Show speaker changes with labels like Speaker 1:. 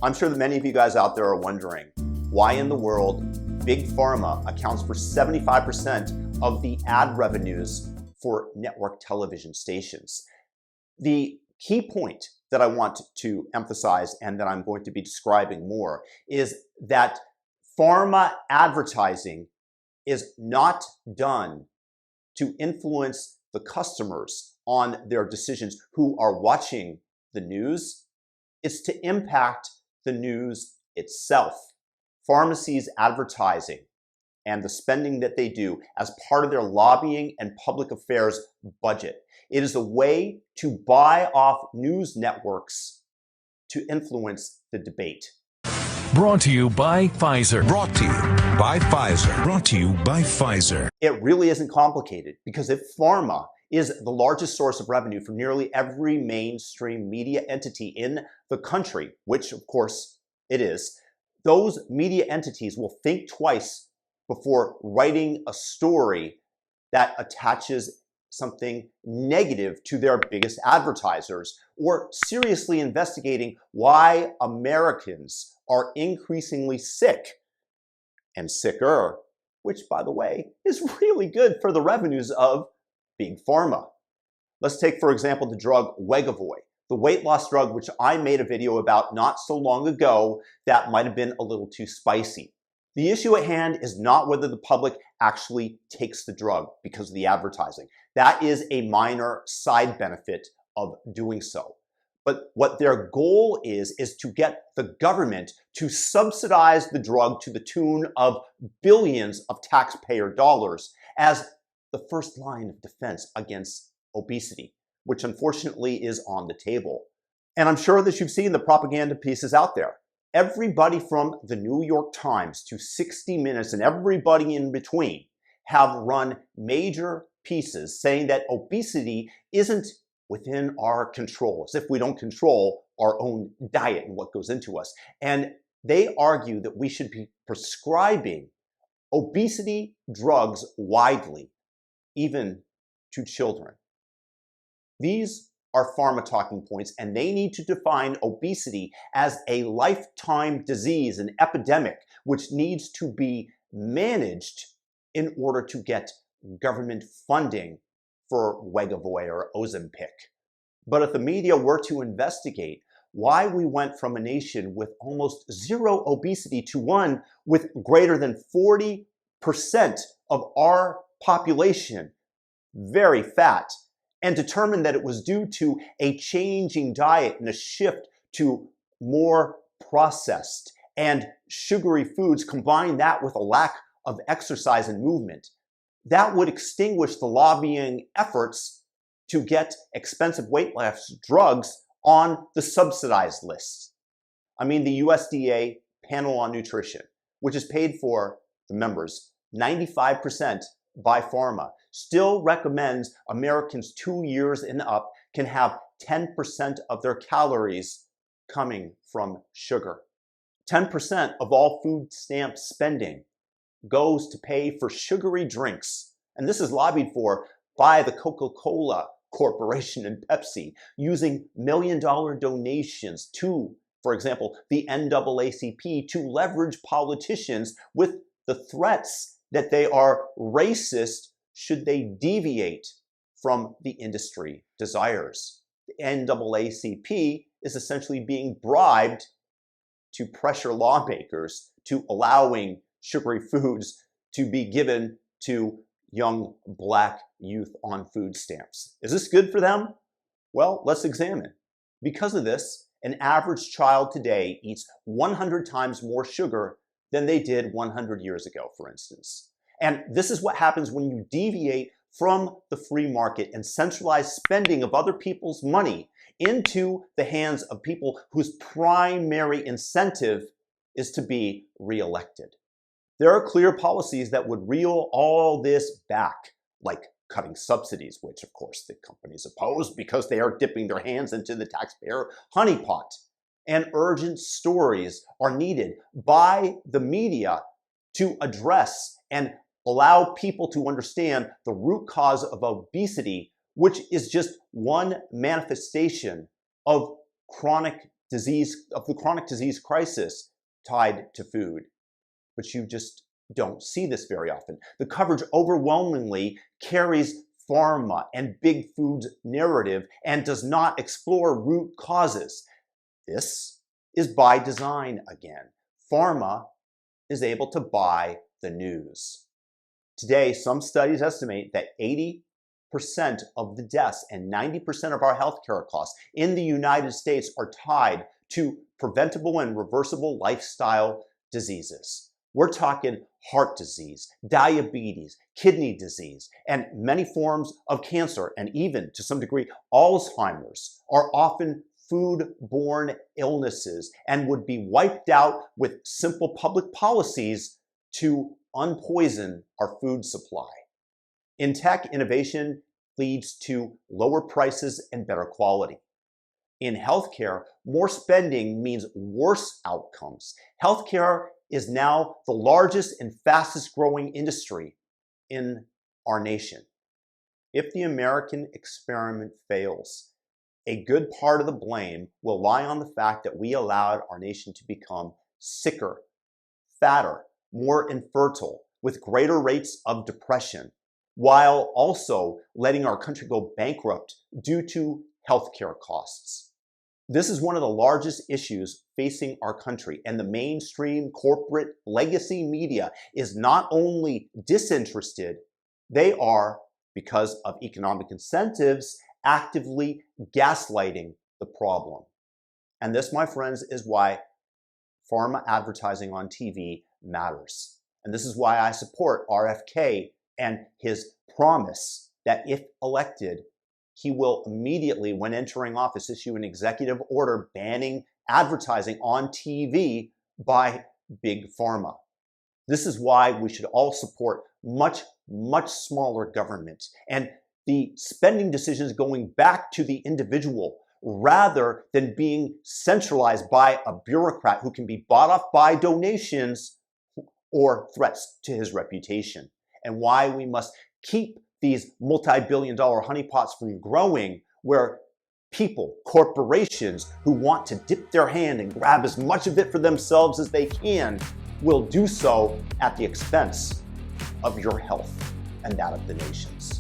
Speaker 1: I'm sure that many of you guys out there are wondering why in the world Big Pharma accounts for 75% of the ad revenues for network television stations. The key point that I want to emphasize and that I'm going to be describing more is that pharma advertising is not done to influence the customers on their decisions who are watching the news. It's to impact the news itself. Pharmacies' advertising and the spending that they do as part of their lobbying and public affairs budget. It is a way to buy off news networks to influence the debate.
Speaker 2: Brought to you by Pfizer.
Speaker 3: Brought to you by Pfizer. Brought to you by Pfizer.
Speaker 1: It really isn't complicated, because if pharma is the largest source of revenue for nearly every mainstream media entity in the country, which of course it is, those media entities will think twice before writing a story that attaches something negative to their biggest advertisers, or seriously investigating why Americans are increasingly sick and sicker, which, by the way, is really good for the revenues of Big Pharma. Let's take, for example, the drug Wegovy, the weight loss drug which I made a video about not so long ago that might have been a little too spicy. The issue at hand is not whether the public actually takes the drug because of the advertising. That is a minor side benefit of doing so. But what their goal is to get the government to subsidize the drug to the tune of billions of taxpayer dollars as the first line of defense against obesity, which unfortunately is on the table. And I'm sure that you've seen the propaganda pieces out there. Everybody from the New York Times to 60 Minutes and everybody in between have run major pieces saying that obesity isn't within our control, as if we don't control our own diet and what goes into us. And they argue that we should be prescribing obesity drugs widely, even to children. These are pharma talking points, and they need to define obesity as a lifetime disease, an epidemic, which needs to be managed in order to get government funding for Wegovy or Ozempic. But if the media were to investigate why we went from a nation with almost zero obesity to one with greater than 40% of our population very fat, and determined that it was due to a changing diet and a shift to more processed and sugary foods, combine that with a lack of exercise and movement, that would extinguish the lobbying efforts to get expensive weight loss drugs on the subsidized list. I mean, the USDA Panel on Nutrition, which is paid for the members 95% by pharma, still recommends Americans 2 years and up can have 10% of their calories coming from sugar. 10% of all food stamp spending goes to pay for sugary drinks. And this is lobbied for by the Coca-Cola Corporation and Pepsi, using million-dollar donations to, for example, the NAACP to leverage politicians with the threats that they are racist should they deviate from the industry desires. The NAACP is essentially being bribed to pressure lawmakers to allowing sugary foods to be given to young black youth on food stamps. Is this good for them? Well, let's examine. Because of this, an average child today eats 100 times more sugar than they did 100 years ago, for instance. And this is what happens when you deviate from the free market and centralize spending of other people's money into the hands of people whose primary incentive is to be reelected. There are clear policies that would reel all this back, like cutting subsidies, which of course the companies oppose because they are dipping their hands into the taxpayer honeypot. And urgent stories are needed by the media to address and allow people to understand the root cause of obesity, which is just one manifestation of chronic the chronic disease crisis tied to food. But you just don't see this very often. The coverage overwhelmingly carries pharma and big food's narrative and does not explore root causes. This is by design again. Pharma is able to buy the news. Today, some studies estimate that 80% of the deaths and 90% of our healthcare costs in the United States are tied to preventable and reversible lifestyle diseases. We're talking heart disease, diabetes, kidney disease, and many forms of cancer, and even to some degree, Alzheimer's are often food-borne illnesses and would be wiped out with simple public policies to unpoison our food supply. In tech, innovation leads to lower prices and better quality. In healthcare, more spending means worse outcomes. Healthcare is now the largest and fastest growing industry in our nation. If the American experiment fails, a good part of the blame will lie on the fact that we allowed our nation to become sicker, fatter, more infertile, with greater rates of depression, while also letting our country go bankrupt due to healthcare costs. This is one of the largest issues facing our country, and the mainstream corporate legacy media is not only disinterested, they are, because of economic incentives, actively gaslighting the problem. And this, my friends, is why pharma advertising on TV matters. And this is why I support RFK and his promise that if elected, he will immediately, when entering office, issue an executive order banning advertising on TV by big pharma. This is why we should all support much, much smaller government and the spending decisions going back to the individual rather than being centralized by a bureaucrat who can be bought off by donations or threats to his reputation. And why we must keep these multi-billion-dollar honeypots from growing, where people, corporations who want to dip their hand and grab as much of it for themselves as they can will do so at the expense of your health and that of the nation's.